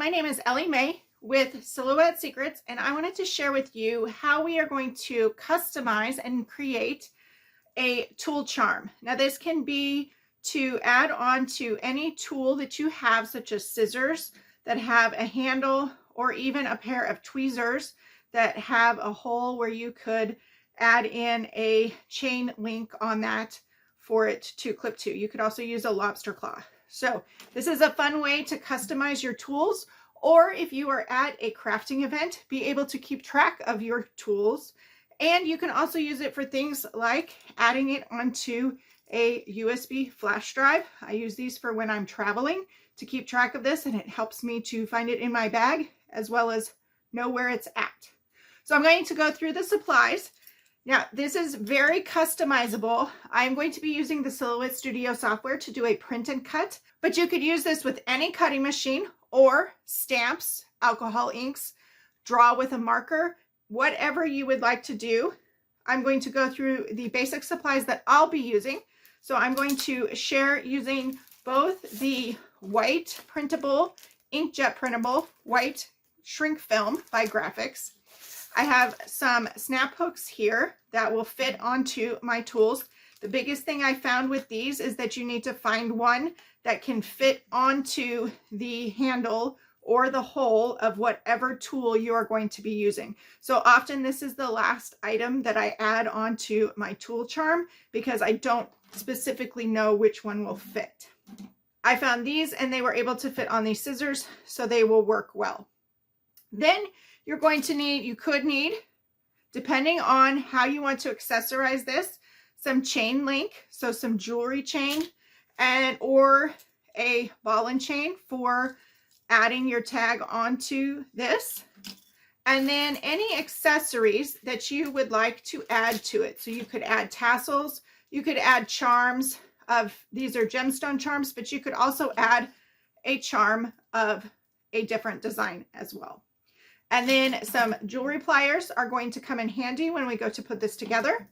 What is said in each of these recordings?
my name is Elly Mae with Silhouette Secrets, and I wanted to share with you how we are going to customize and create a tool charm. Now this can be to add on to any tool that you have, such as scissors that have a handle, or even a pair of tweezers that have a hole where you could add in a chain link on that for it to clip to. You could also use a lobster claw. So this is a fun way to customize your tools, or if you are at a crafting event, be able to keep track of your tools. And you can also use it for things like adding it onto a USB flash drive. I use these for when I'm traveling to keep track of this, and it helps me to find it in my bag as well as know where it's at. So I'm going to go through the supplies. Now, this is very customizable. I'm going to be using the Silhouette Studio software to do a print and cut, but you could use this with any cutting machine or stamps, alcohol inks, draw with a marker, whatever you would like to do. I'm going to go through the basic supplies that I'll be using. So I'm going to share using both the white printable, inkjet printable, white shrink film by Grafix. I have some snap hooks here that will fit onto my tools. The biggest thing I found with these is that you need to find one that can fit onto the handle or the hole of whatever tool you are going to be using. So often this is the last item that I add onto my tool charm because I don't specifically know which one will fit. I found these and they were able to fit on these scissors, so they will work well. Then you're going to need, you could need, depending on how you want to accessorize this, some chain link, so some jewelry chain, and or a ball and chain for adding your tag onto this. And then any accessories that you would like to add to it. So you could add tassels, you could add charms of, these are gemstone charms, but you could also add a charm of a different design as well. And then some jewelry pliers are going to come in handy when we go to put this together.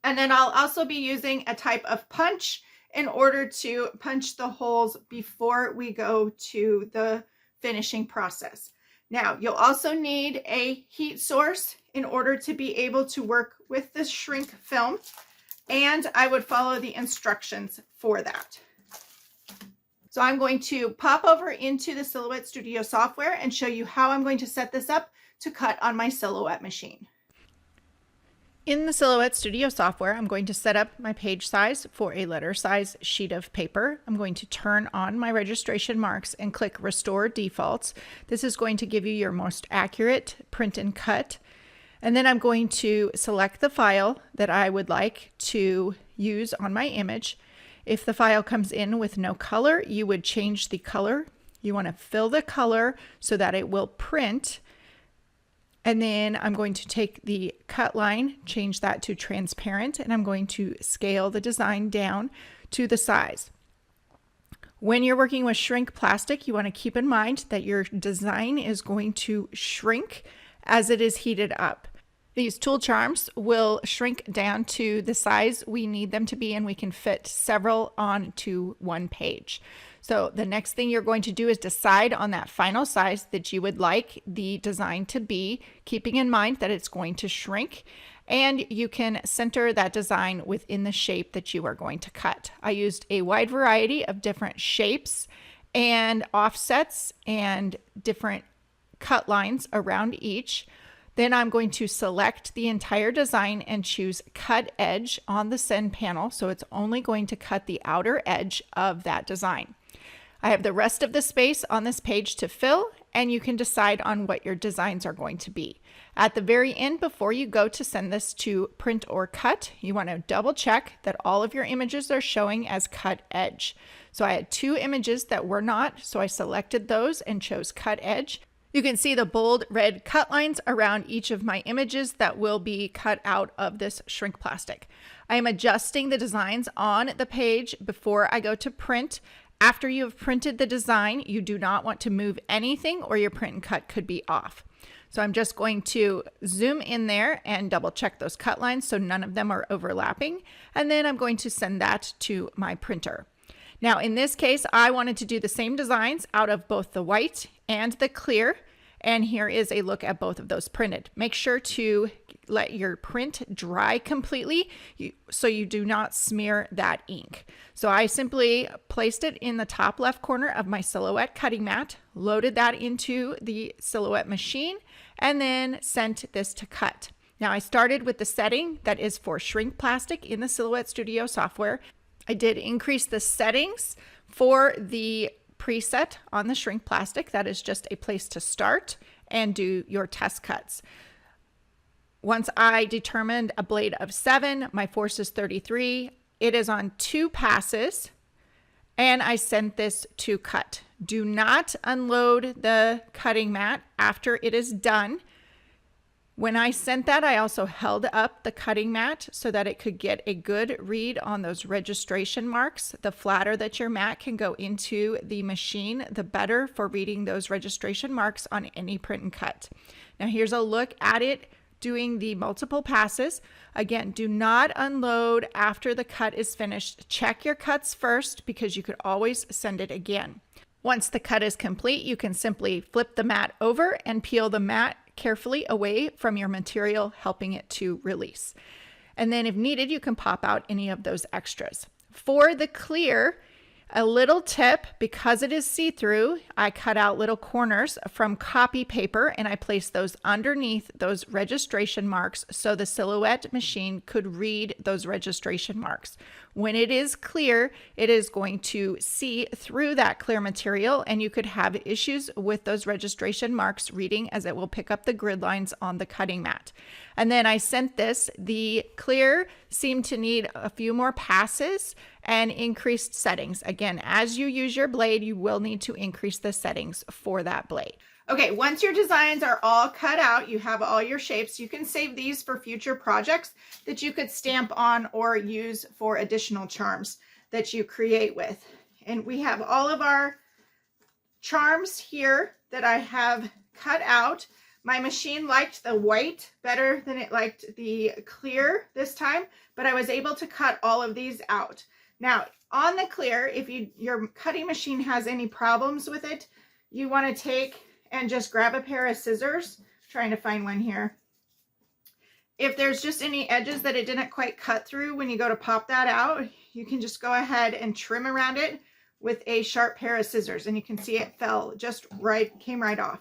And then I'll also be using a type of punch in order to punch the holes before we go to the finishing process. Now, you'll also need a heat source in order to be able to work with this shrink film. And I would follow the instructions for that. So I'm going to pop over into the Silhouette Studio software and show you how I'm going to set this up to cut on my Silhouette machine. In the Silhouette Studio software, I'm going to set up my page size for a letter size sheet of paper. I'm going to turn on my registration marks and click Restore Defaults. This is going to give you your most accurate print and cut. And then I'm going to select the file that I would like to use on my image. If the file comes in with no color, you would change the color. You want to fill the color so that it will print. And then I'm going to take the cut line, change that to transparent, and I'm going to scale the design down to the size. When you're working with shrink plastic, you want to keep in mind that your design is going to shrink as it is heated up. These tool charms will shrink down to the size we need them to be, and we can fit several onto one page. So the next thing you're going to do is decide on that final size that you would like the design to be, keeping in mind that it's going to shrink, and you can center that design within the shape that you are going to cut. I used a wide variety of different shapes and offsets and different cut lines around each. Then I'm going to select the entire design and choose Cut Edge on the Send panel, so it's only going to cut the outer edge of that design. I have the rest of the space on this page to fill, and you can decide on what your designs are going to be. At the very end, before you go to send this to print or cut, you want to double check that all of your images are showing as Cut Edge. So I had 2 images that were not, so I selected those and chose Cut Edge. You can see the bold red cut lines around each of my images that will be cut out of this shrink plastic. I am adjusting the designs on the page before I go to print. After you have printed the design, you do not want to move anything or your print and cut could be off. So I'm just going to zoom in there and double check those cut lines so none of them are overlapping. And then I'm going to send that to my printer. Now in this case, I wanted to do the same designs out of both the white and the clear. And here is a look at both of those printed. Make sure to let your print dry completely so you do not smear that ink. So I simply placed it in the top left corner of my Silhouette cutting mat, loaded that into the Silhouette machine, and then sent this to cut. Now I started with the setting that is for shrink plastic in the Silhouette Studio software. I did increase the settings for the preset on the shrink plastic. That is just a place to start and do your test cuts. Once I determined a blade of 7, my force is 33. It is on 2 passes, and I sent this to cut. Do not unload the cutting mat after it is done. When I sent that, I also held up the cutting mat so that it could get a good read on those registration marks. The flatter that your mat can go into the machine, the better for reading those registration marks on any print and cut. Now here's a look at it doing the multiple passes. Again, do not unload after the cut is finished. Check your cuts first because you could always send it again. Once the cut is complete, you can simply flip the mat over and peel the mat carefully away from your material, helping it to release. And then if needed, you can pop out any of those extras. For the clear, a little tip, because it is see-through, I cut out little corners from copy paper and I placed those underneath those registration marks so the Silhouette machine could read those registration marks. When it is clear, it is going to see through that clear material and you could have issues with those registration marks reading as it will pick up the grid lines on the cutting mat. And then I sent this. The clear seemed to need a few more passes and increased settings. Again, as you use your blade, you will need to increase the settings for that blade. Okay, once your designs are all cut out, you have all your shapes, you can save these for future projects that you could stamp on or use for additional charms that you create with. And we have all of our charms here that I have cut out. My machine liked the white better than it liked the clear this time, but I was able to cut all of these out. Now, on the clear, if your cutting machine has any problems with it, you want to take and just grab a pair of scissors. Trying to find one here. If there's just any edges that it didn't quite cut through when you go to pop that out, you can just go ahead and trim around it with a sharp pair of scissors. And you can see it fell just right, came right off.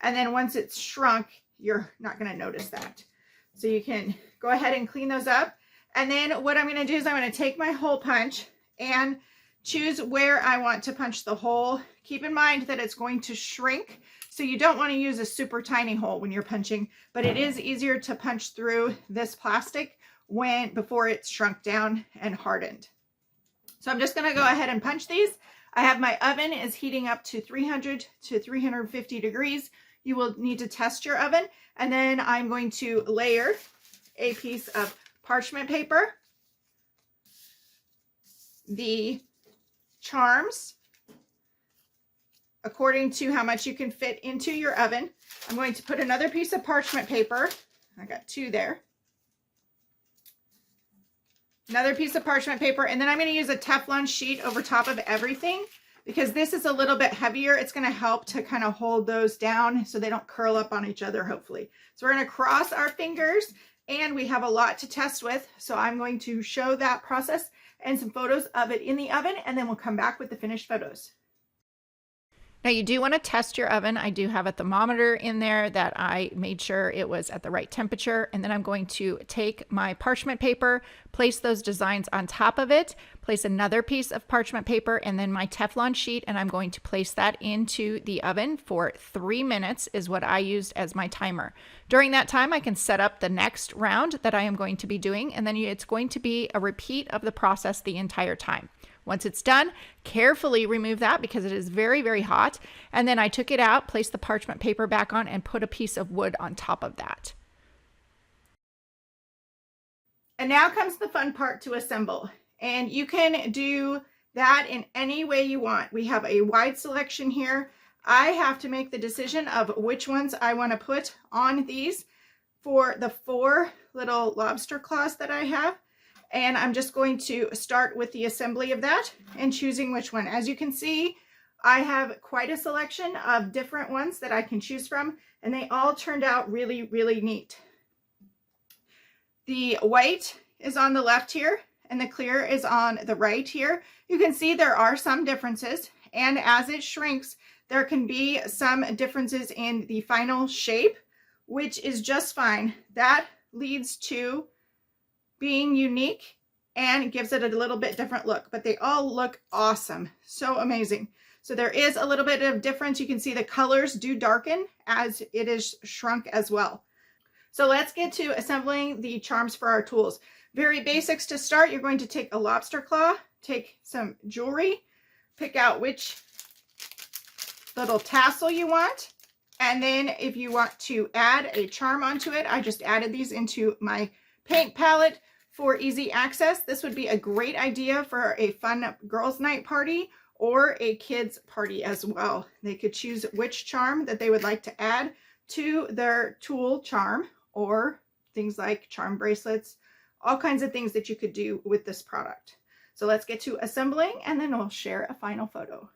And then once it's shrunk, you're not going to notice that. So you can go ahead and clean those up. And then what I'm going to do is I'm going to take my hole punch and choose where I want to punch the hole. Keep in mind that it's going to shrink. So you don't want to use a super tiny hole when you're punching, but it is easier to punch through this plastic before it's shrunk down and hardened. So I'm just going to go ahead and punch these. I have my oven is heating up to 300 to 350 degrees. You will need to test your oven. And then I'm going to layer a piece of parchment paper, the charms, according to how much you can fit into your oven. I'm going to put another piece of parchment paper. I got 2 there. Another piece of parchment paper, and then I'm going to use a Teflon sheet over top of everything because this is a little bit heavier. It's going to help to kind of hold those down so they don't curl up on each other, hopefully. So we're going to cross our fingers, and we have a lot to test with. So I'm going to show that process and some photos of it in the oven, and then we'll come back with the finished photos. Now you do want to test your oven. I do have a thermometer in there that I made sure it was at the right temperature. And then I'm going to take my parchment paper, place those designs on top of it, place another piece of parchment paper and then my Teflon sheet. And I'm going to place that into the oven for 3 minutes is what I used as my timer. During that time, I can set up the next round that I am going to be doing. And then it's going to be a repeat of the process the entire time. Once it's done, carefully remove that because it is very, very hot. And then I took it out, placed the parchment paper back on, and put a piece of wood on top of that. And now comes the fun part to assemble. And you can do that in any way you want. We have a wide selection here. I have to make the decision of which ones I want to put on these for the 4 little lobster claws that I have. And I'm just going to start with the assembly of that and choosing which one. As you can see, I have quite a selection of different ones that I can choose from, and they all turned out really, really neat. The white is on the left here, and the clear is on the right here. You can see there are some differences, and as it shrinks, there can be some differences in the final shape, which is just fine. That leads to being unique and gives it a little bit different look, but they all look awesome. So amazing. So there is a little bit of difference. You can see the colors do darken as it is shrunk as well. So let's get to assembling the charms for our tools. Very basics to start. You're going to take a lobster claw, take some jewelry, pick out which little tassel you want. And then if you want to add a charm onto it, I just added these into my paint palette for easy access. This would be a great idea for a fun girls' night party or a kids' party as well. They could choose which charm that they would like to add to their tool charm, or things like charm bracelets, all kinds of things that you could do with this product. So let's get to assembling, and then we'll share a final photo.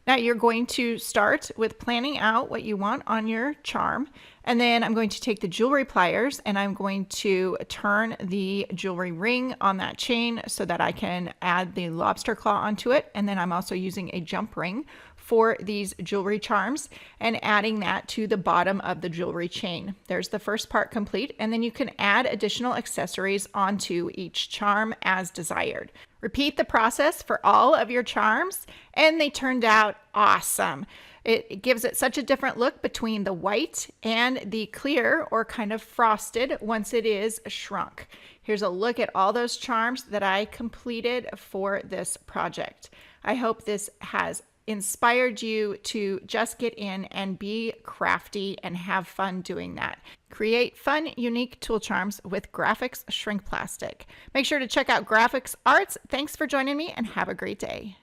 Now you're going to start with planning out what you want on your charm, and then I'm going to take the jewelry pliers and I'm going to turn the jewelry ring on that chain so that I can add the lobster claw onto it. And then I'm also using a jump ring for these jewelry charms and adding that to the bottom of the jewelry chain. There's the first part complete, and then you can add additional accessories onto each charm as desired. Repeat the process for all of your charms, and they turned out awesome. It gives it such a different look between the white and the clear, or kind of frosted, once it is shrunk. Here's a look at all those charms that I completed for this project. I hope this has inspired you to just get in and be crafty and have fun doing that. Create fun, unique tool charms with Grafix shrink plastic. Make sure to check out Grafix Arts. Thanks for joining me, and have a great day.